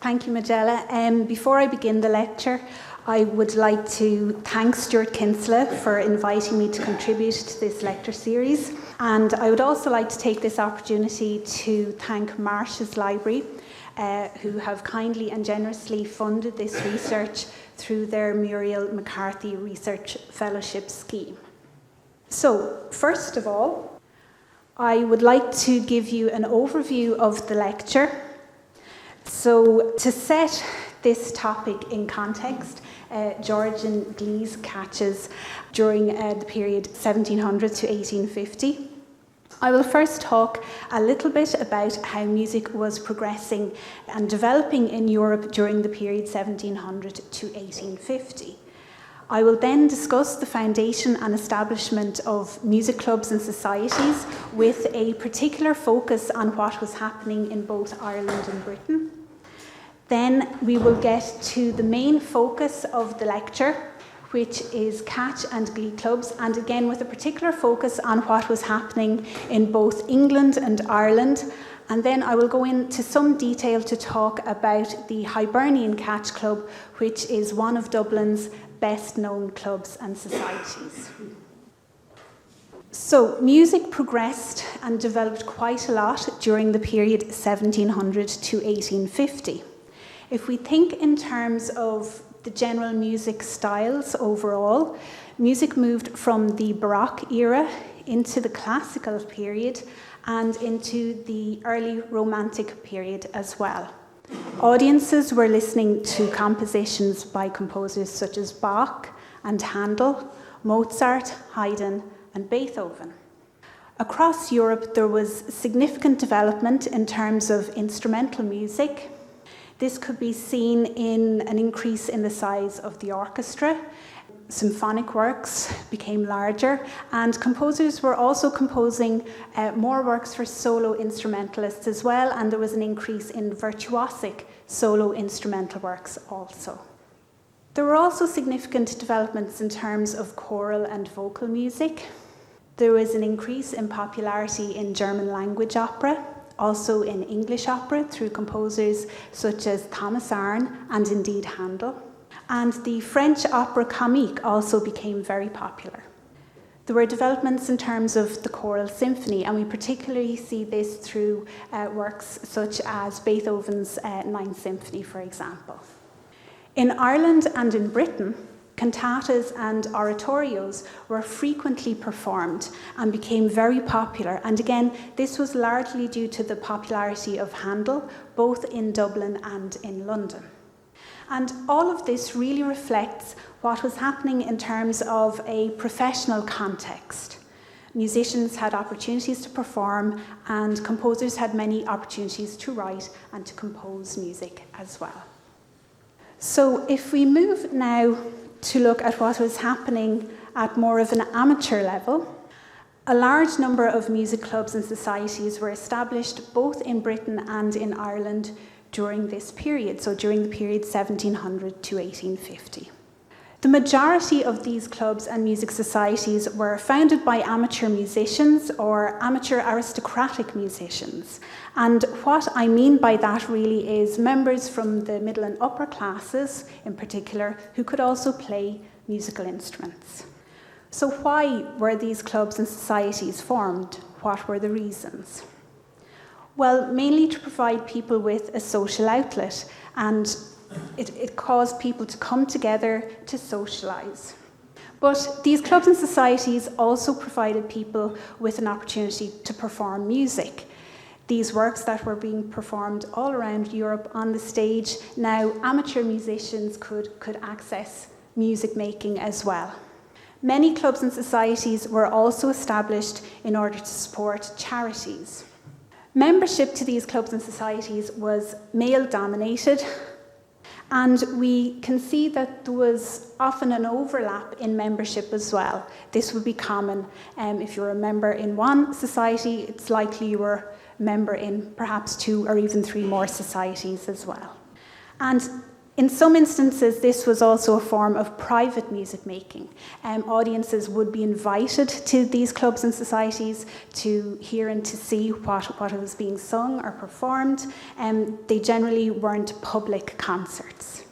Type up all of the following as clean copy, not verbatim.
Thank you, Magella. Before I begin the lecture, I would like to thank Stuart Kinsella for inviting me to contribute to this lecture series. And I would also like to take this opportunity to thank Marsh's Library, who have kindly and generously funded this research through their Muriel McCarthy Research Fellowship scheme. So, first of all, I would like to give you an overview of the lecture. So, to set this topic in context, Georgian Glees catches during the period 1700 to 1850. I will first talk a little bit about how music was progressing and developing in Europe during the period 1700 to 1850. I will then discuss the foundation and establishment of music clubs and societies with a particular focus on what was happening in both Ireland and Britain. Then we will get to the main focus of the lecture, which is catch and glee clubs, and again with a particular focus on what was happening in both England and Ireland. And then I will go into some detail to talk about the Hibernian Catch Club, which is one of Dublin's best known clubs and societies. So music progressed and developed quite a lot during the period 1700 to 1850. If we think in terms of the general music styles overall, music moved from the Baroque era into the classical period and into the early Romantic period as well. Audiences were listening to compositions by composers such as Bach and Handel, Mozart, Haydn, and Beethoven. Across Europe, there was significant development in terms of instrumental music. This could be seen in an increase in the size of the orchestra. Symphonic works became larger, and composers were also composing more works for solo instrumentalists as well, and there was an increase in virtuosic solo instrumental works also. There were also significant developments in terms of choral and vocal music. There was an increase in popularity in German language opera, also in English opera through composers such as Thomas Arne and indeed Handel. And the French opera comique also became very popular. There were developments in terms of the choral symphony, and we particularly see this through works such as Beethoven's Ninth Symphony, for example. In Ireland and in Britain, cantatas and oratorios were frequently performed and became very popular. And again, this was largely due to the popularity of Handel, both in Dublin and in London. And all of this really reflects what was happening in terms of a professional context. Musicians had opportunities to perform, and composers had many opportunities to write and to compose music as well. So if we move now to look at what was happening at more of an amateur level, a large number of music clubs and societies were established both in Britain and in Ireland during this period, so during the period 1700 to 1850. The majority of these clubs and music societies were founded by amateur musicians or amateur aristocratic musicians. And what I mean by that really is members from the middle and upper classes in particular who could also play musical instruments. So why were these clubs and societies formed? What were the reasons? Well, mainly to provide people with a social outlet, and it caused people to come together to socialise. But these clubs and societies also provided people with an opportunity to perform music. These works that were being performed all around Europe on the stage, now amateur musicians could access music making as well. Many clubs and societies were also established in order to support charities. Membership to these clubs and societies was male-dominated, and we can see that there was often an overlap in membership as well. This would be common. If you're a member in one society, it's likely you were a member in perhaps 2 or even 3 more societies as well. And In some instances, this was also a form of private music making. Audiences would be invited to these clubs and societies to hear and to see what was being sung or performed. They generally weren't public concerts.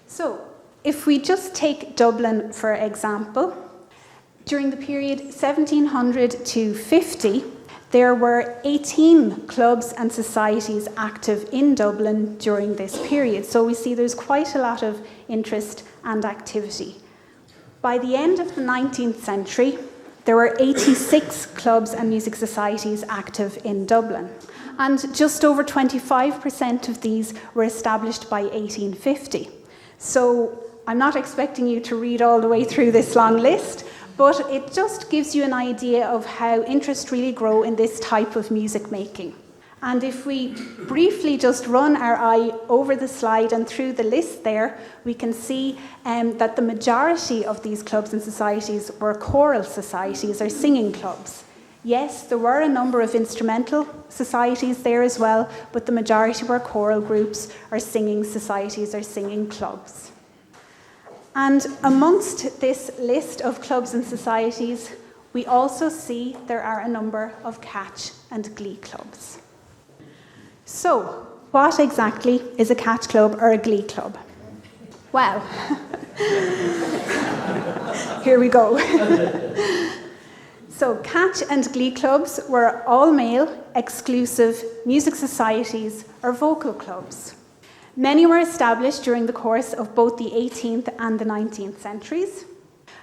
So, if we just take Dublin for example, during the period 1700 to 50, there were 18 clubs and societies active in Dublin during this period. So we see there's quite a lot of interest and activity. By the end of the 19th century, there were 86 clubs and music societies active in Dublin. And just over 25% of these were established by 1850. So I'm not expecting you to read all the way through this long list, but it just gives you an idea of how interest really grow in this type of music making. And if we briefly just run our eye over the slide and through the list there, we can see that the majority of these clubs and societies were choral societies or singing clubs. Yes, there were a number of instrumental societies there as well, but the majority were choral groups or singing societies or singing clubs. And amongst this list of clubs and societies, we also see there are a number of catch and glee clubs. So, what exactly is a catch club or a glee club? Well, here we go. So, catch and glee clubs were all-male, exclusive music societies or vocal clubs. Many were established during the course of both the 18th and the 19th centuries.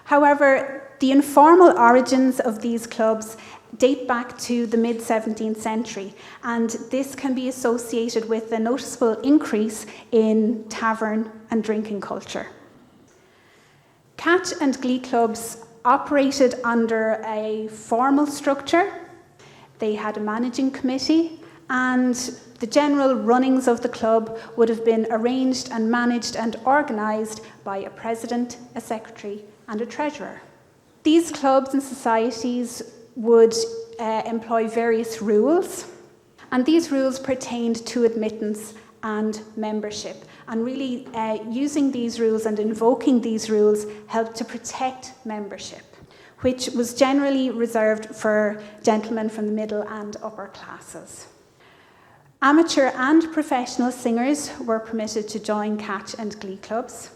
However, the informal origins of these clubs date back to the mid-17th century, and this can be associated with a noticeable increase in tavern and drinking culture. Catch and glee clubs operated under a formal structure. They had a managing committee, and the general runnings of the club would have been arranged and managed and organised by a president, a secretary, and a treasurer. These clubs and societies would employ various rules, and these rules pertained to admittance and membership. And really using these rules and invoking these rules helped to protect membership, which was generally reserved for gentlemen from the middle and upper classes. Amateur and professional singers were permitted to join catch and glee clubs,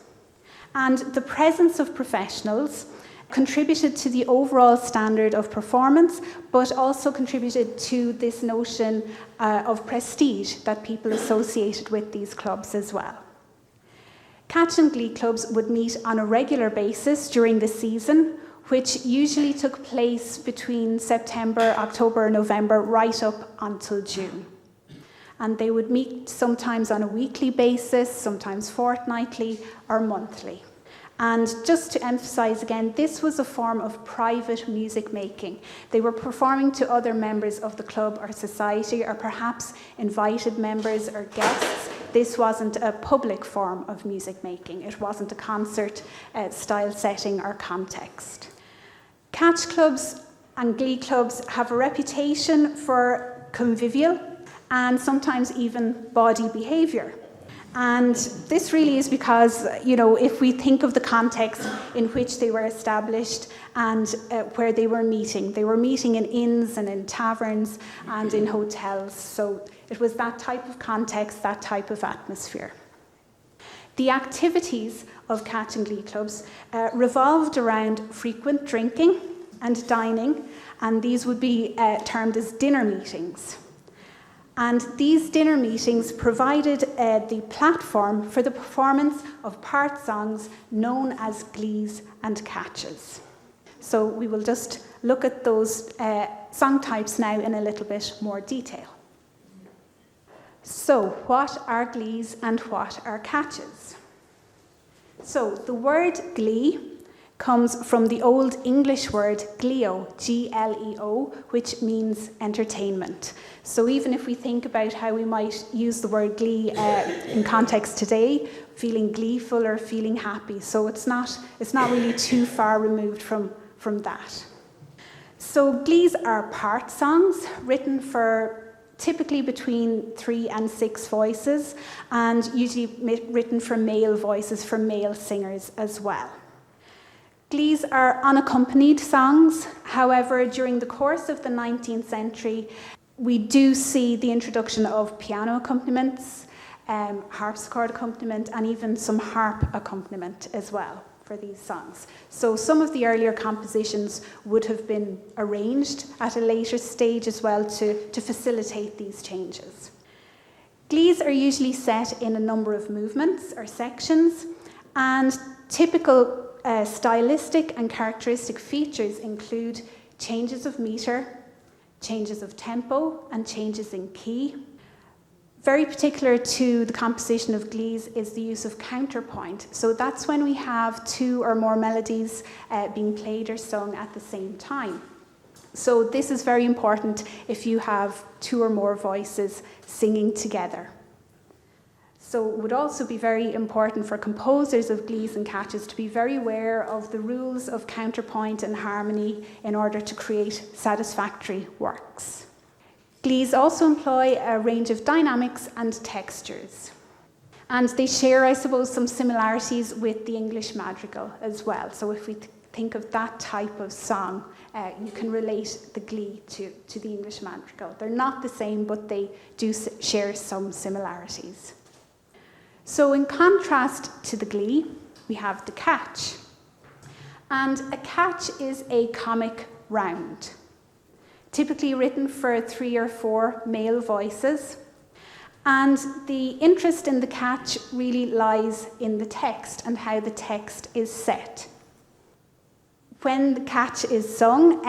and the presence of professionals contributed to the overall standard of performance, but also contributed to this notion of prestige that people associated with these clubs as well. Catch and glee clubs would meet on a regular basis during the season, which usually took place between September, October, November, right up until June. And they would meet sometimes on a weekly basis, sometimes fortnightly or monthly. And just to emphasize again, this was a form of private music making. They were performing to other members of the club or society, or perhaps invited members or guests. This wasn't a public form of music making. It wasn't a concert style setting or context. Catch clubs and glee clubs have a reputation for convivial and sometimes even bawdy behaviour. And this really is because, if we think of the context in which they were established and where they were meeting in inns and in taverns and in hotels. So it was that type of context, that type of atmosphere. The activities of catch and glee clubs revolved around frequent drinking and dining, and these would be termed as dinner meetings. And these dinner meetings provided the platform for the performance of part songs known as glees and catches. So we will just look at those song types now in a little bit more detail. So what are glees and what are catches? So the word glee comes from the Old English word gleo, G-L-E-O, which means entertainment. So even if we think about how we might use the word glee in context today, feeling gleeful or feeling happy. So it's not really too far removed from that. So glees are part songs written for typically between 3 and 6 voices, and usually written for male voices, for male singers as well. Glees are unaccompanied songs. However, during the course of the 19th century, we do see the introduction of piano accompaniments, harpsichord accompaniment, and even some harp accompaniment as well for these songs. So some of the earlier compositions would have been arranged at a later stage as well to facilitate these changes. Glees are usually set in a number of movements or sections, and typical stylistic and characteristic features include changes of meter, changes of tempo, and changes in key. Very particular to the composition of Glees is the use of counterpoint. So that's when we have 2 or more melodies being played or sung at the same time. So this is very important if you have 2 or more voices singing together. So it would also be very important for composers of Glees and catches to be very aware of the rules of counterpoint and harmony in order to create satisfactory works. Glees also employ a range of dynamics and textures. And they share, I suppose, some similarities with the English madrigal as well. So if we think of that type of song, you can relate the Glee to the English madrigal. They're not the same, but they do share some similarities. So in contrast to the Glee, we have the catch. And a catch is a comic round, typically written for 3 or 4 male voices. And the interest in the catch really lies in the text and how the text is set. When the catch is sung,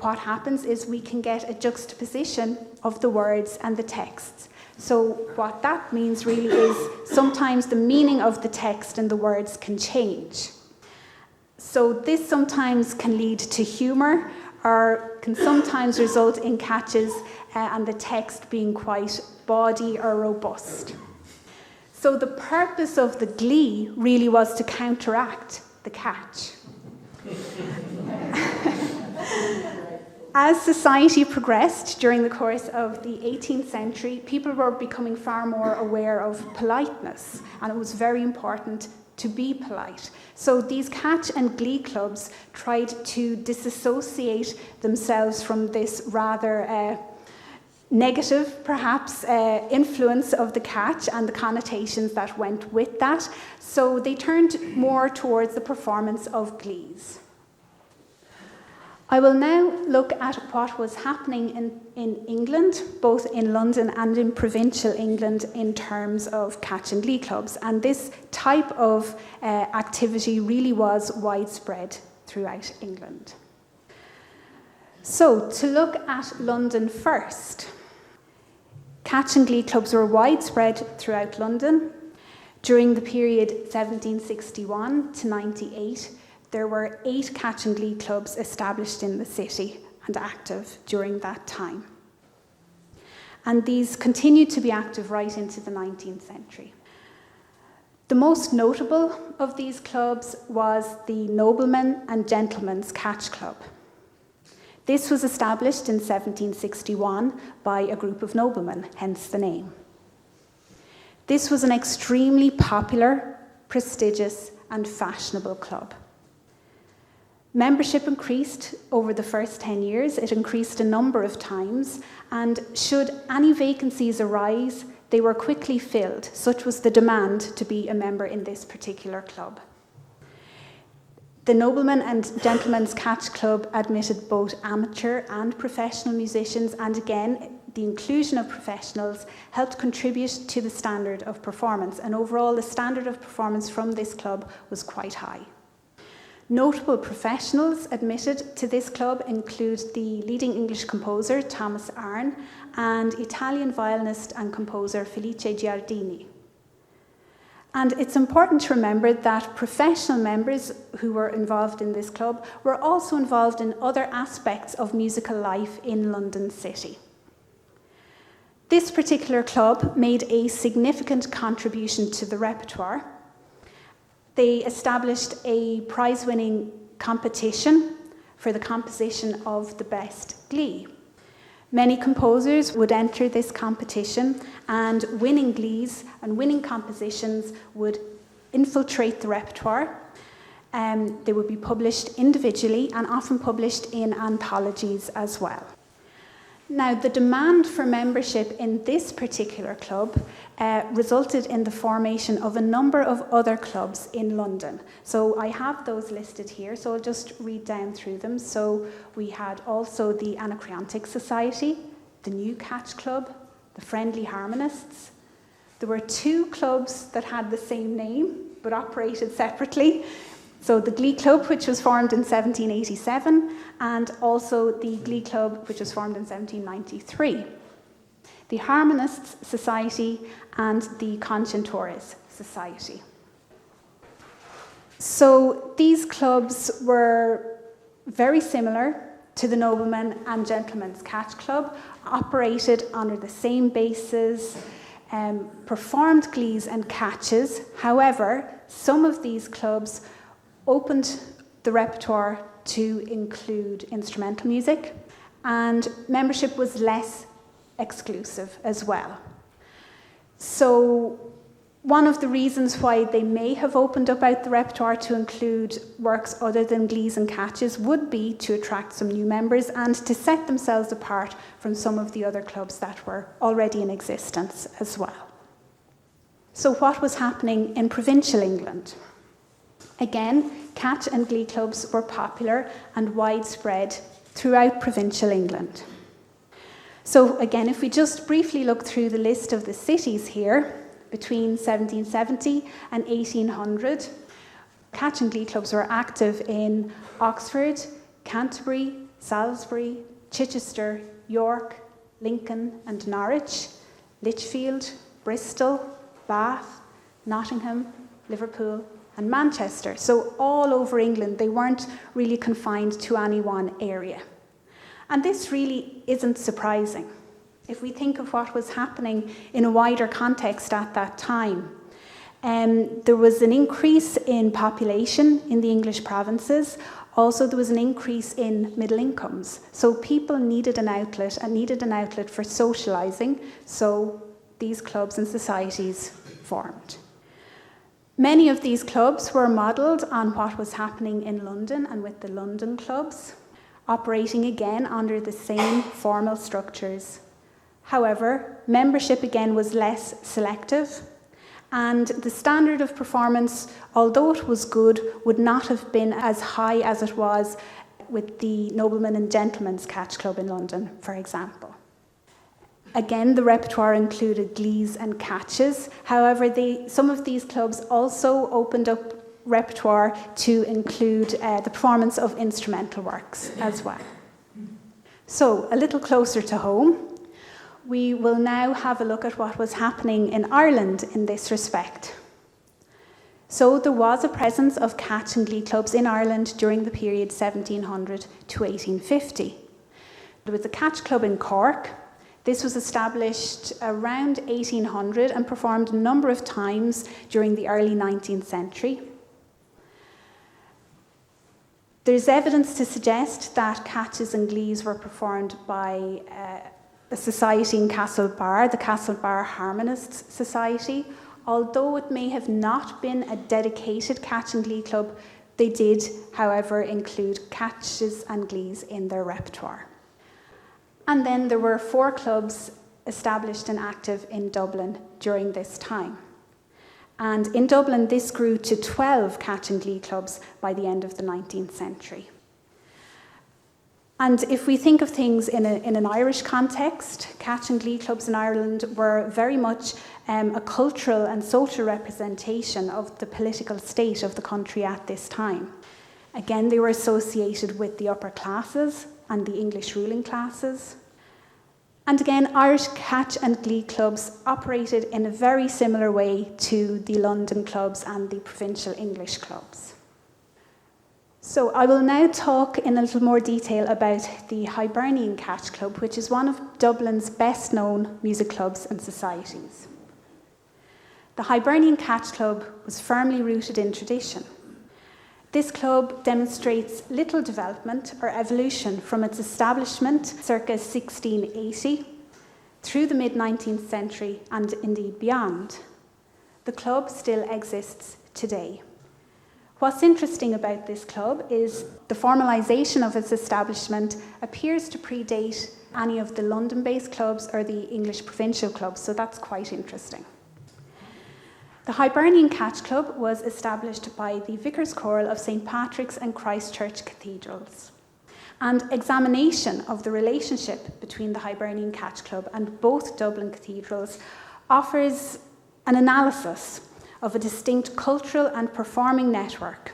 what happens is we can get a juxtaposition of the words and the texts. So what that means really is sometimes the meaning of the text and the words can change. So this sometimes can lead to humour, or can sometimes result in catches and the text being quite bawdy or robust. So the purpose of the Glee really was to counteract the catch. As society progressed during the course of the 18th century, people were becoming far more aware of politeness, and it was very important to be polite. So these catch and Glee clubs tried to disassociate themselves from this rather negative, perhaps, influence of the catch and the connotations that went with that. So they turned more towards the performance of Glees. I will now look at what was happening in England, both in London and in Provincial England, in terms of catch and Glee clubs. And this type of activity really was widespread throughout England. So, to look at London first. Catch and Glee clubs were widespread throughout London. During the period 1761 to 98, there were 8 catch and Glee clubs established in the city and active during that time. And these continued to be active right into the 19th century. The most notable of these clubs was the Noblemen and Gentlemen's Catch Club. This was established in 1761 by a group of noblemen, hence the name. This was an extremely popular, prestigious, and fashionable club. Membership increased over the first 10 years. It increased a number of times, and should any vacancies arise, they were quickly filled. Such was the demand to be a member in this particular club. The Noblemen and Gentlemen's Catch Club admitted both amateur and professional musicians, and again, the inclusion of professionals helped contribute to the standard of performance, and overall the standard of performance from this club was quite high. Notable professionals admitted to this club include the leading English composer Thomas Arne and Italian violinist and composer Felice Giardini. And it's important to remember that professional members who were involved in this club were also involved in other aspects of musical life in London City. This particular club made a significant contribution to the repertoire. They established a prize-winning competition for the composition of the best Glee. Many composers would enter this competition, and winning glees and winning compositions would infiltrate the repertoire. They would be published individually and often published in anthologies as well. Now, the demand for membership in this particular club resulted in the formation of a number of other clubs in London. So I have those listed here, so I'll just read down through them. So we had also the Anacreontic Society, the New Catch Club, the Friendly Harmonists. There were 2 clubs that had the same name but operated separately. So the Glee Club, which was formed in 1787, and also the Glee Club, which was formed in 1793. The Harmonists Society and the Conchintores Society. So these clubs were very similar to the Noblemen and Gentlemen's Catch Club, operated under the same basis, performed glees and catches. However, some of these clubs opened the repertoire to include instrumental music, and membership was less exclusive as well. So one of the reasons why they may have opened up out the repertoire to include works other than glees and catches would be to attract some new members and to set themselves apart from some of the other clubs that were already in existence as well. So what was happening in provincial England? Again, catch and glee clubs were popular and widespread throughout provincial England. So again, if we just briefly look through the list of the cities here, between 1770 and 1800, catch and glee clubs were active in Oxford, Canterbury, Salisbury, Chichester, York, Lincoln and Norwich, Lichfield, Bristol, Bath, Nottingham, Liverpool and Manchester. So all over England, they weren't really confined to any one area. And this really isn't surprising if we think of what was happening in a wider context at that time. There was an increase in population in the English provinces. Also, there was an increase in middle incomes. So people needed an outlet for socialising. So these clubs and societies formed. Many of these clubs were modelled on what was happening in London and with the London clubs, operating again under the same formal structures. However, membership again was less selective, and the standard of performance, although it was good, would not have been as high as it was with the Noblemen and Gentlemen's Catch Club in London, for example. Again, the repertoire included glees and catches. However, some of these clubs also opened up repertoire to include the performance of instrumental works as well. So, a little closer to home, we will now have a look at what was happening in Ireland in this respect. So, there was a presence of catch and glee clubs in Ireland during the period 1700 to 1850. There was a catch club in Cork. This was established around 1800 and performed a number of times during the early 19th century. There's evidence to suggest that catches and glees were performed by a society in Castlebar, the Castlebar Harmonists Society. Although it may have not been a dedicated catch and glee club, they did, however, include catches and glees in their repertoire. And then there were 4 clubs established and active in Dublin during this time. And in Dublin, this grew to 12 catch and glee clubs by the end of the 19th century. And if we think of things in an Irish context, catch and glee clubs in Ireland were very much a cultural and social representation of the political state of the country at this time. Again, they were associated with the upper classes and the English ruling classes. And again, Irish catch and glee clubs operated in a very similar way to the London clubs and the provincial English clubs. So I will now talk in a little more detail about the Hibernian Catch Club, which is one of Dublin's best known music clubs and societies. The Hibernian Catch Club was firmly rooted in tradition. This club demonstrates little development or evolution from its establishment circa 1680 through the mid-19th century and indeed beyond. The club still exists today. What's interesting about this club is the formalisation of its establishment appears to predate any of the London-based clubs or the English provincial clubs, so that's quite interesting. The Hibernian Catch Club was established by the Vicars Choral of St Patrick's and Christchurch cathedrals. And examination of the relationship between the Hibernian Catch Club and both Dublin cathedrals offers an analysis of a distinct cultural and performing network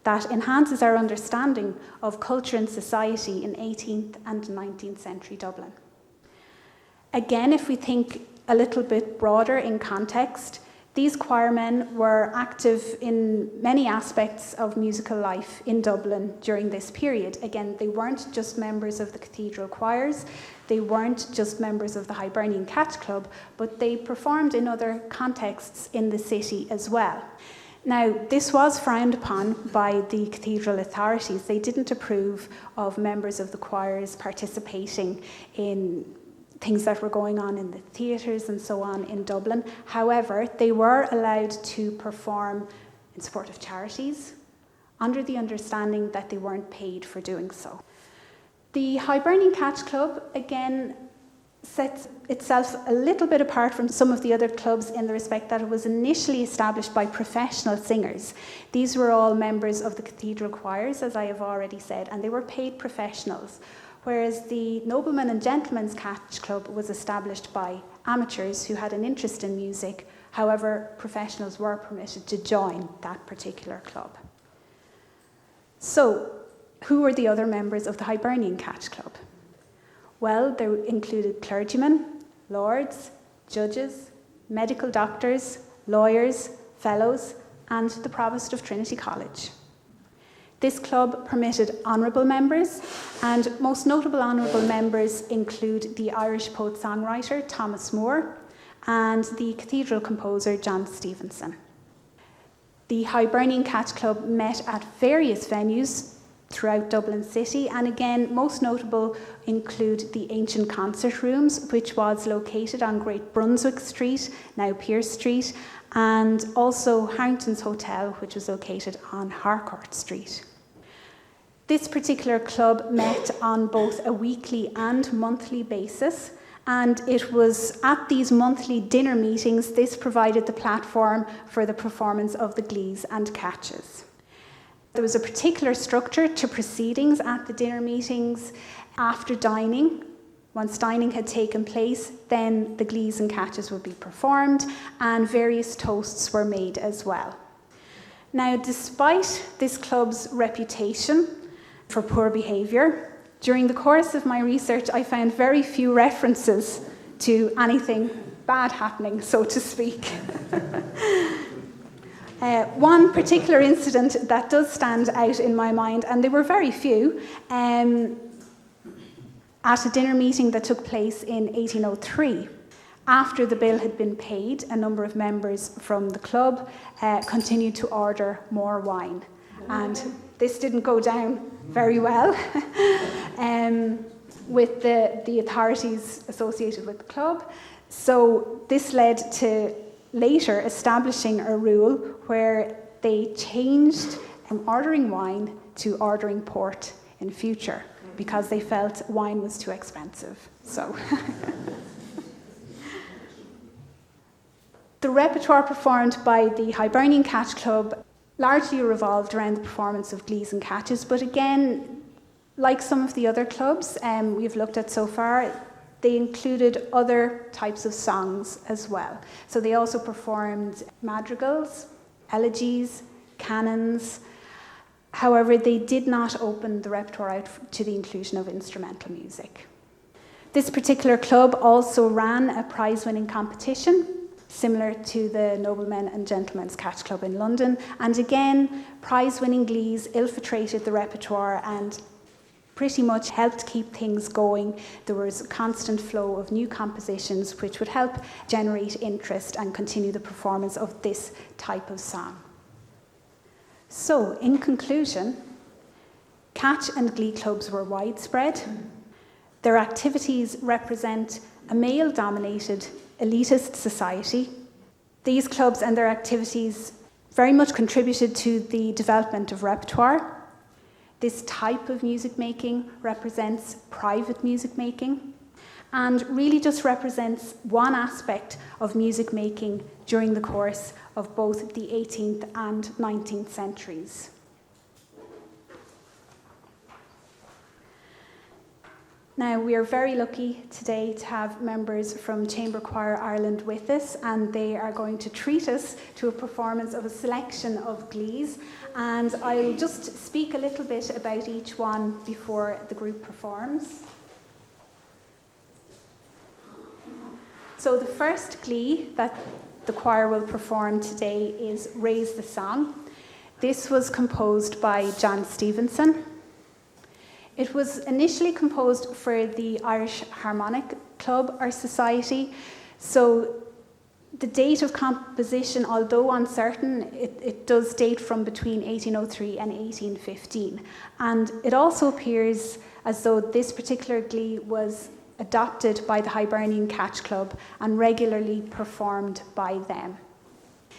that enhances our understanding of culture and society in 18th and 19th century Dublin. Again, if we think a little bit broader in context, these choirmen were active in many aspects of musical life in Dublin during this period. Again, they weren't just members of the cathedral choirs, they weren't just members of the Hibernian Catch Club, but they performed in other contexts in the city as well. Now, this was frowned upon by the cathedral authorities. They didn't approve of members of the choirs participating in things that were going on in the theatres and so on in Dublin. However, they were allowed to perform in support of charities under the understanding that they weren't paid for doing so. The Hibernian Catch Club, again, sets itself a little bit apart from some of the other clubs in the respect that it was initially established by professional singers. These were all members of the cathedral choirs, as I have already said, and they were paid professionals. Whereas the Noblemen and Gentlemen's Catch Club was established by amateurs who had an interest in music. However, professionals were permitted to join that particular club. So, who were the other members of the Hibernian Catch Club? Well, there included clergymen, lords, judges, medical doctors, lawyers, fellows, and the Provost of Trinity College. This club permitted honourable members, and most notable honourable members include the Irish poet-songwriter Thomas Moore and the cathedral composer John Stevenson. The Hibernian Catch Club met at various venues throughout Dublin City, and again, most notable include the Ancient Concert Rooms, which was located on Great Brunswick Street, now Pearse Street, and also Harrington's Hotel, which was located on Harcourt Street. This particular club met on both a weekly and monthly basis, and it was at these monthly dinner meetings this provided the platform for the performance of the Glees and catches. There was a particular structure to proceedings at the dinner meetings. After dining, once dining had taken place, then the Glees and catches would be performed, and various toasts were made as well. Now, despite this club's reputation for poor behaviour, during the course of my research I found very few references to anything bad happening, so to speak. One particular incident that does stand out in my mind, and there were very few, at a dinner meeting that took place in 1803. After the bill had been paid, a number of members from the club continued to order more wine. And this didn't go down very well with the authorities associated with the club. So this led to later establishing a rule where they changed from ordering wine to ordering port in future because they felt wine was too expensive. So the repertoire performed by the Hibernian Catch Club largely revolved around the performance of Glees and catches, but again, like some of the other clubs we've looked at so far, they included other types of songs as well. So they also performed madrigals, elegies, canons. However, they did not open the repertoire out to the inclusion of instrumental music. This particular club also ran a prize-winning competition, similar to the Noblemen and Gentlemen's Catch Club in London. And again, prize-winning Glees infiltrated the repertoire and pretty much helped keep things going. There was a constant flow of new compositions which would help generate interest and continue the performance of this type of song. So, in conclusion, catch and glee clubs were widespread. Their activities represent a male-dominated, elitist society. These clubs and their activities very much contributed to the development of repertoire. This type of music making represents private music making and really just represents one aspect of music making during the course of both the 18th and 19th centuries. Now, we are very lucky today to have members from Chamber Choir Ireland with us, and they are going to treat us to a performance of a selection of glees. And I'll just speak a little bit about each one before the group performs. So the first glee that the choir will perform today is Raise the Song. This was composed by John Stevenson. It was initially composed for the Irish Harmonic Club or Society. So the date of composition, although uncertain, it does date from between 1803 and 1815. And it also appears as though this particular glee was adopted by the Hibernian Catch Club and regularly performed by them.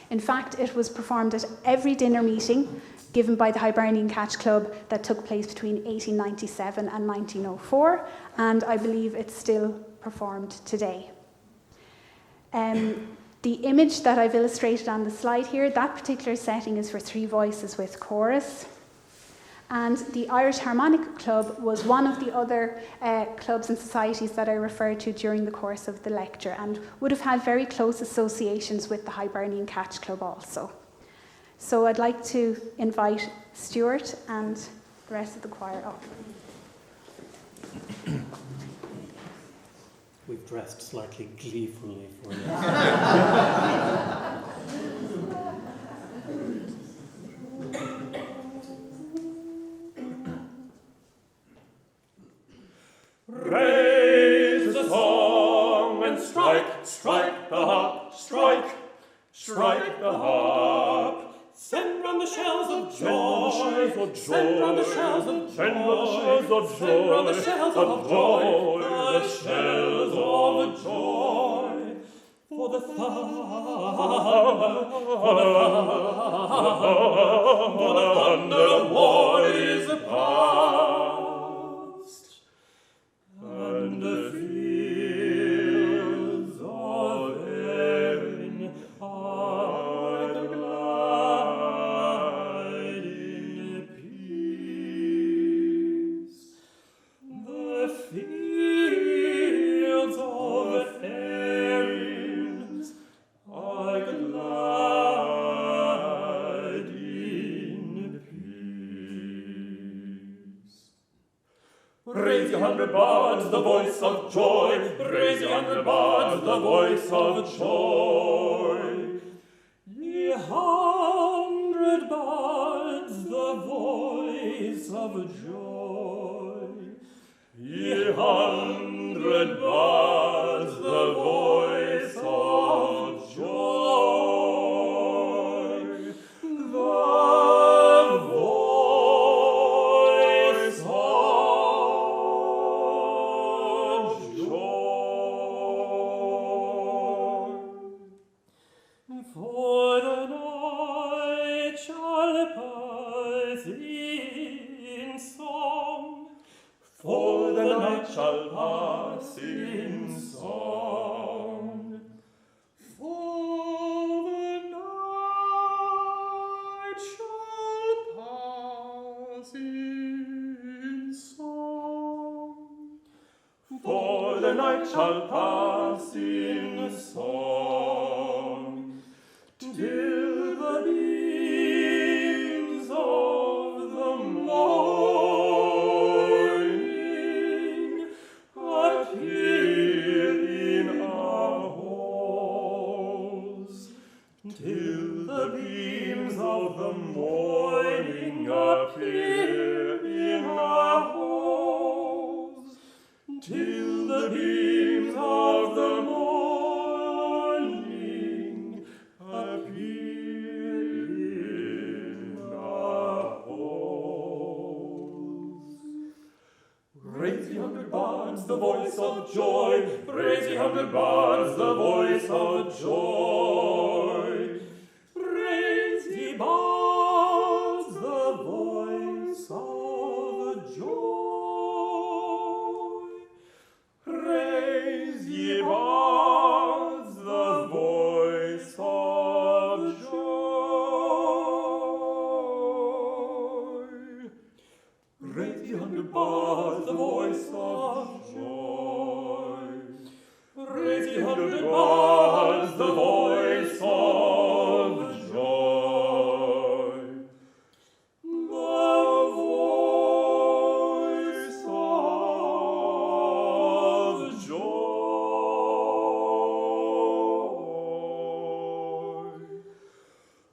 In fact, it was performed at every dinner meeting given by the Hibernian Catch Club that took place between 1897 and 1904, and I believe it's still performed today. The image that I've illustrated on the slide here, that particular setting is for 3 voices with chorus. And the Irish Harmonic Club was one of the other clubs and societies that I referred to during the course of the lecture and would have had very close associations with the Hibernian Catch Club also. So I'd like to invite Stuart and the rest of the choir up. We've dressed slightly gleefully for you. Raise the song and strike, strike the harp, strike, strike the harp. Send round the shells of joy, send round the shells of joy, send round the shells of joy, the shells of joy. For the thunder of war is past, and the fields of Erin are glad in peace. The fields of Erin are glad in peace. Raise your 100 bards, the voice of joy. Raise your 100 bards, the voice of joy. Ye 100 bards, the voice of joy. Ye 100 bards, the voice of joy. The voice of joy. For the night shall pass in song. For the night shall pass in song. For the night shall pass in song. For the night shall pass in song. Till the beams of the morning appear in our halls. Till the beams of the morning appear in our halls. Till the beams of the morning voice of joy. Praise ye 100 bards, the voice of joy. Praise ye bards, the voice of joy. Praise ye bards, the voice of joy. Praise ye 100 bards, the voice of joy. Praise ye 100 bards, the voice of joy. The voice of joy.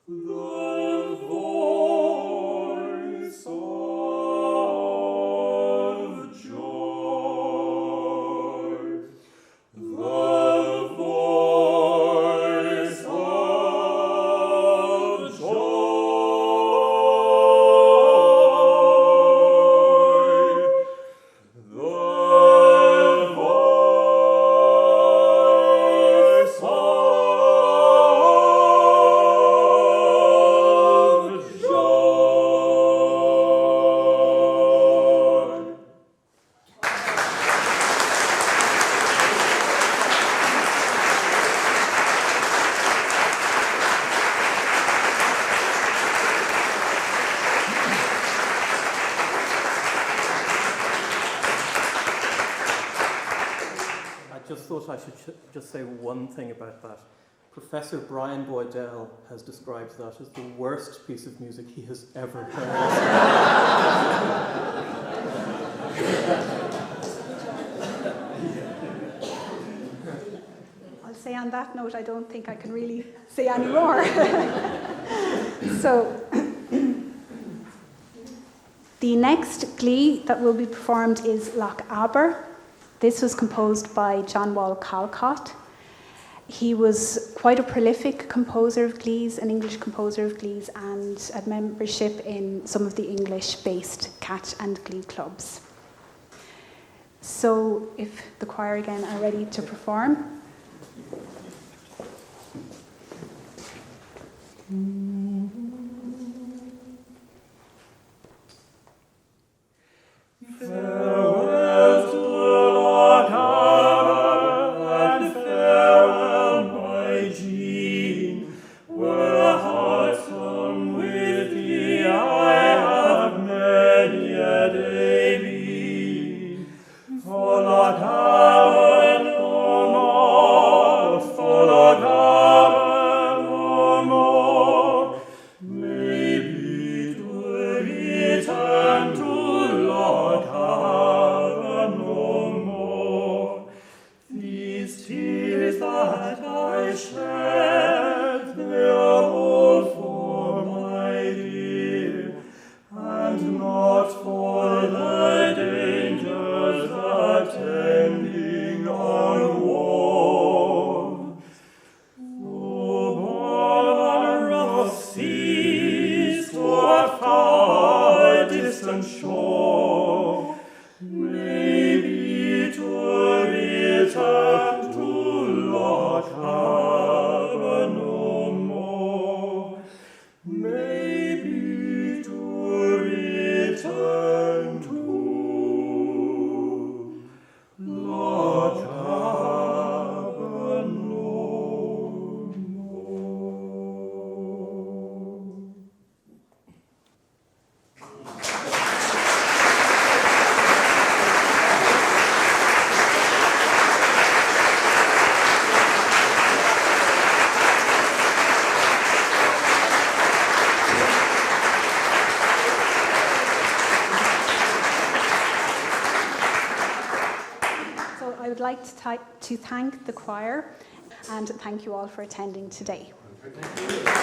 The voice of joy. The voice of I should just say one thing about that. Professor Brian Boydell has described that as the worst piece of music he has ever heard. I'll say on that note, I don't think I can really say any more. So, the next glee that will be performed is Loch Arbor. This was composed by John Wall Calcott. He was quite a prolific composer of glees, an English composer of glees, and had membership in some of the English-based catch and glee clubs. So if the choir again are ready to perform. Farewell to Loch Arbor, and farewell, my Jean, where hearts hung with thee I have many a day been. For Loch Arbor no more, for Loch Arbor no more, maybe to return to Loch Arbor no more. These tears that I shed, they are all for my dear, and not for the dangers attending on war. Though born of seas to a far distant shore, maybe to return to Loch Arbor no more, maybe to return to Loch Arbor no more. So I would like to thank the choir and thank you all for attending today. Thank you.